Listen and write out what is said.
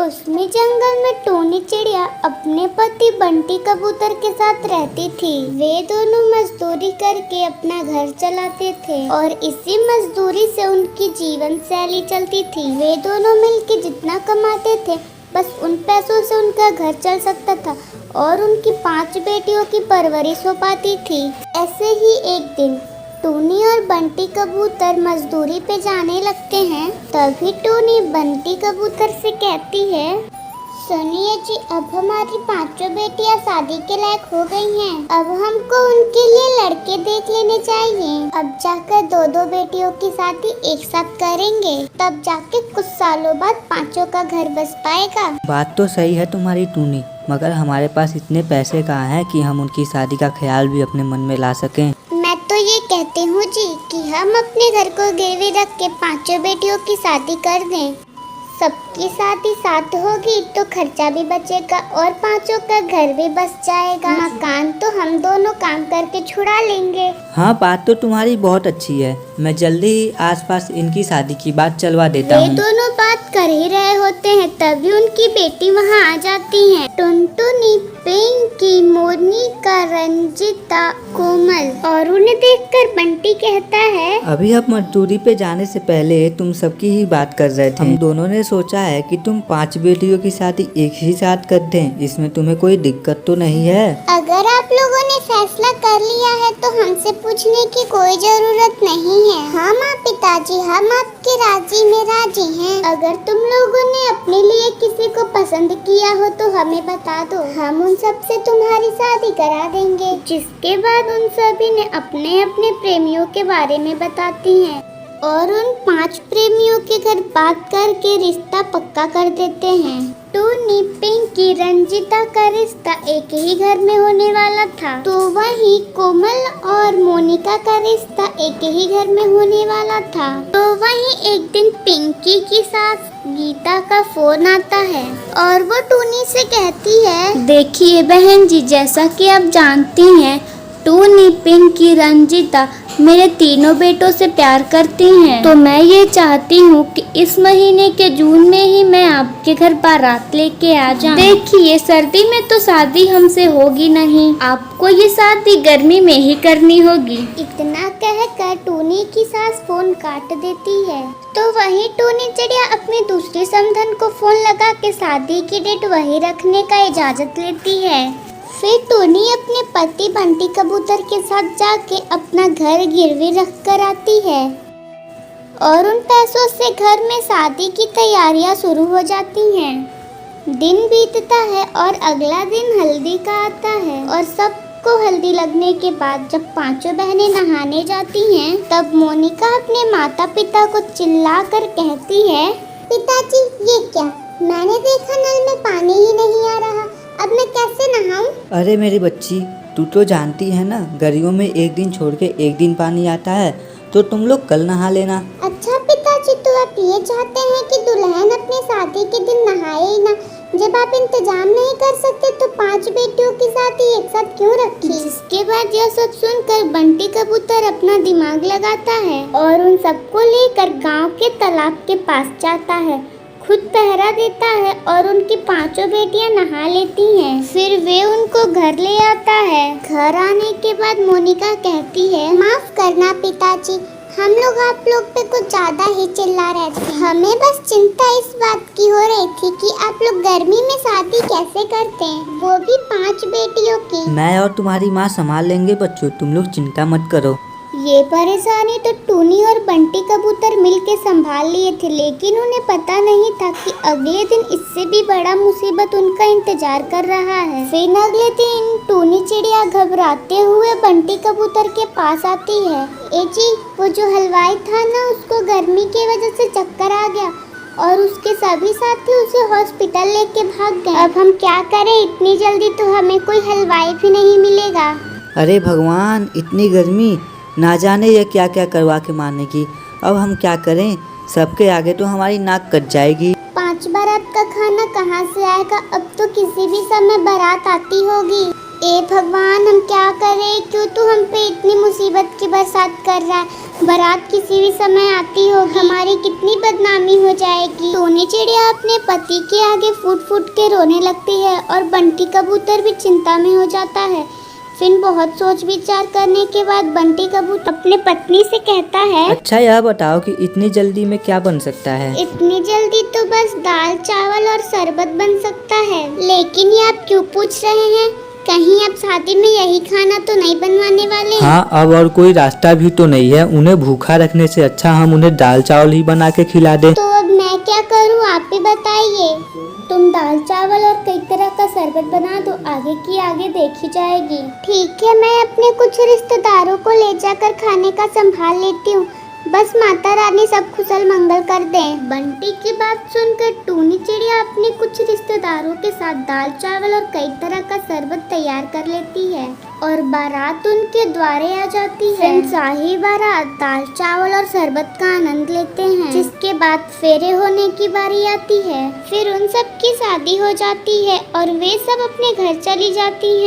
उसमें जंगल में टोनी चिड़िया अपने पति बंटी कबूतर के साथ रहती थी। वे दोनों मजदूरी करके अपना घर चलाते थे और इसी मजदूरी से उनकी जीवन शैली चलती थी। वे दोनों मिलकर जितना कमाते थे बस उन पैसों से उनका घर चल सकता था और उनकी 5 बेटियों की परवरिश हो पाती थी। ऐसे ही एक दिन टोनी और बंटी कबूतर मजदूरी पे जाने लगते हैं। तभी टोनी बंटी कबूतर से कहती है, सुनिए जी, अब हमारी 5 बेटियां शादी के लायक हो गई हैं। अब हमको उनके लिए लड़के देख लेने चाहिए। अब जाकर 2-2 बेटियों की शादी एक साथ करेंगे, तब जाके कुछ सालों बाद 5 का घर बस पाएगा। बात तो सही है तुम्हारी टूनी, मगर हमारे पास इतने पैसे कहाँ हैं कि हम उनकी शादी का ख्याल भी अपने मन में ला सकें। मैं तो ये कहती हूँ जी कि हम अपने घर को गिरवी रख के 5 बेटियों की शादी कर दें। सबकी शादी साथ होगी तो खर्चा भी बचेगा और 5 का घर भी बस जाएगा। मकान तो हम दोनों काम करके छुड़ा लेंगे। हाँ, बात तो तुम्हारी बहुत अच्छी है। मैं जल्दी ही आसपास इनकी शादी की बात चलवा देता हूँ। वे दोनों बात कर ही रहे होते हैं तभी उनकी बेटी वहाँ आ जाती हैं। टुनटुनी, पिंकी, मोनिका, रंजिता, कोमल। और उन्हें देखकर बंटी कहता है, अभी हम मजदूरी पे जाने से पहले तुम सबकी ही बात कर रहे थे। हम दोनों ने सोचा है कि तुम 5 बेटियों की शादी एक ही साथ कर दें। इसमें तुम्हें कोई दिक्कत तो नहीं है? अगर आप लोगों ने फैसला कर लिया है तो हमसे पूछने की कोई जरूरत नहीं है। हाँ माँ पिताजी, हम आपके राजी में राजी हैं। अगर तुम लोगों ने अपने लिए किसी को पसंद किया हो तो हमें बता दो, हम उन सब से तुम्हारी शादी करा देंगे। जिसके बाद उन सभी ने अपने अपने प्रेमियों के बारे में बताती हैं और उन 5 प्रेमियों के घर बात करके रिश्ता पक्का कर देते हैं। टोनी, पिंकी, रंजिता का रिश्ता एक ही घर में होने वाला था, तो वहीं कोमल और मोनिका का रिश्ता एक ही घर में होने वाला था। तो वहीं एक दिन पिंकी की सास गीता का फोन आता है और वो टोनी से कहती है, देखिए बहन जी, जैसा कि आप जानती हैं टोनी, पिंकी, रंजिता मेरे तीनों बेटों से प्यार करती हैं, तो मैं ये चाहती हूँ कि इस महीने के जून में ही मैं आपके घर बारात लेके आ जाऊँ। देखिए सर्दी में तो शादी हमसे होगी नहीं, आपको ये शादी गर्मी में ही करनी होगी। इतना कहकर टोनी की सास फोन काट देती है। तो वहीं टोनी चिड़िया अपनी दूसरी समधन को फोन लगा के शादी की डेट वही रखने का इजाजत लेती है। फिर टोनी अपने पति बंटी कबूतर के साथ जाके अपना घर गिरवी रख कर आती है और उन पैसों से घर में शादी की तैयारियां शुरू हो जाती हैं। दिन बीतता है और अगला दिन हल्दी का आता है और सबको हल्दी लगने के बाद जब 5 बहनें नहाने जाती हैं तब मोनिका अपने माता पिता को चिल्ला कर कहती है, पिताजी ये क्या, मैंने देखा नल में पानी ही नहीं आ रहा, अब मैं कैसे नहाऊं? अरे मेरी बच्ची, तू तो जानती है ना, गर्मियों में एक दिन छोड़ के एक दिन पानी आता है, तो तुम लोग कल नहा लेना। अच्छा पिताजी, तो आप ये चाहते हैं कि दुल्हन अपने शादी के दिन नहाए ही ना? जब आप इंतजाम नहीं कर सकते तो 5 बेटियों की शादी एक साथ क्यों रखी? जिसके बाद यह सब सुनकर बंटी कबूतर अपना दिमाग लगाता है और उन सबको लेकर गांव के तालाब के पास जाता है, खुद पहरा देता है और उनकी 5 बेटियां नहा लेती हैं। फिर वे उनको घर ले आता है। घर आने के बाद मोनिका कहती है, माफ करना पिताजी, हम लोग आप लोग पे कुछ ज्यादा ही चिल्ला रहे थे। हमें बस चिंता इस बात की हो रही थी कि आप लोग गर्मी में शादी कैसे करते हैं, वो भी 5 बेटियों की। मैं और तुम्हारी माँ संभाल लेंगे बच्चों, तुम लोग चिंता मत करो। ये परेशानी तो टोनी और बंटी कबूतर मिलके संभाल लिए थे, लेकिन उन्हें पता नहीं था कि अगले दिन इससे भी बड़ा मुसीबत उनका इंतजार कर रहा है। फिर अगले दिन टोनी चिड़िया घबराते हुए बंटी कबूतर के पास आती है। ए जी, वो जो हलवाई था ना, उसको गर्मी की वजह से चक्कर आ गया और उसके सभी साथी उसे हॉस्पिटल लेके भाग गए। अब हम क्या करें, इतनी जल्दी तो हमें कोई हलवाई भी नहीं मिलेगा। अरे भगवान, इतनी गर्मी, ना जाने ये क्या क्या करवा के मारने। अब हम क्या करें, सबके आगे तो हमारी नाक कट जाएगी। 5 बारात का खाना कहाँ से आएगा? अब तो किसी भी समय बारात आती होगी। ए भगवान, हम क्या करें? क्यों तू हम पे इतनी मुसीबत की बरसात कर रहा है? बारात किसी भी समय आती होगी, हमारी कितनी बदनामी हो जाएगी। टूनी चिड़िया अपने पति के आगे फूट फूट के रोने लगती है और बंटी कबूतर भी चिंता में हो जाता है। फिर बहुत सोच विचार करने के बाद बंटी कबूतर अपने पत्नी से कहता है, अच्छा यह बताओ कि इतनी जल्दी में क्या बन सकता है? इतनी जल्दी तो बस दाल चावल और शरबत बन सकता है। लेकिन ये आप क्यों पूछ रहे हैं? कहीं आप शादी में यही खाना तो नहीं बनवाने वाले? हाँ, अब और कोई रास्ता भी तो नहीं है। उन्हें भूखा रखने से अच्छा हम उन्हें दाल चावल ही बना के खिला दें। तो अब मैं क्या करूँ, आप ही बताइए। तुम दाल चावल और कई तरह का शरबत बना दो, आगे की आगे देखी जाएगी। ठीक है, मैं अपने कुछ रिश्तेदारों को ले जाकर खाने का संभाल लेती हूँ। बस माता रानी सब कुशल मंगल कर दें। बंटी की बात सुनकर टूनी चिड़िया अपने कुछ रिश्तेदारों के साथ दाल चावल और कई तरह का शरबत तैयार कर लेती है और बारात उनके द्वारे आ जाती है। शाही बारात दाल चावल और शरबत का आनंद लेते हैं, जिसके बाद फेरे होने की बारी आती है। फिर उन सब की शादी हो जाती है और वे सब अपने घर चली जाती हैं।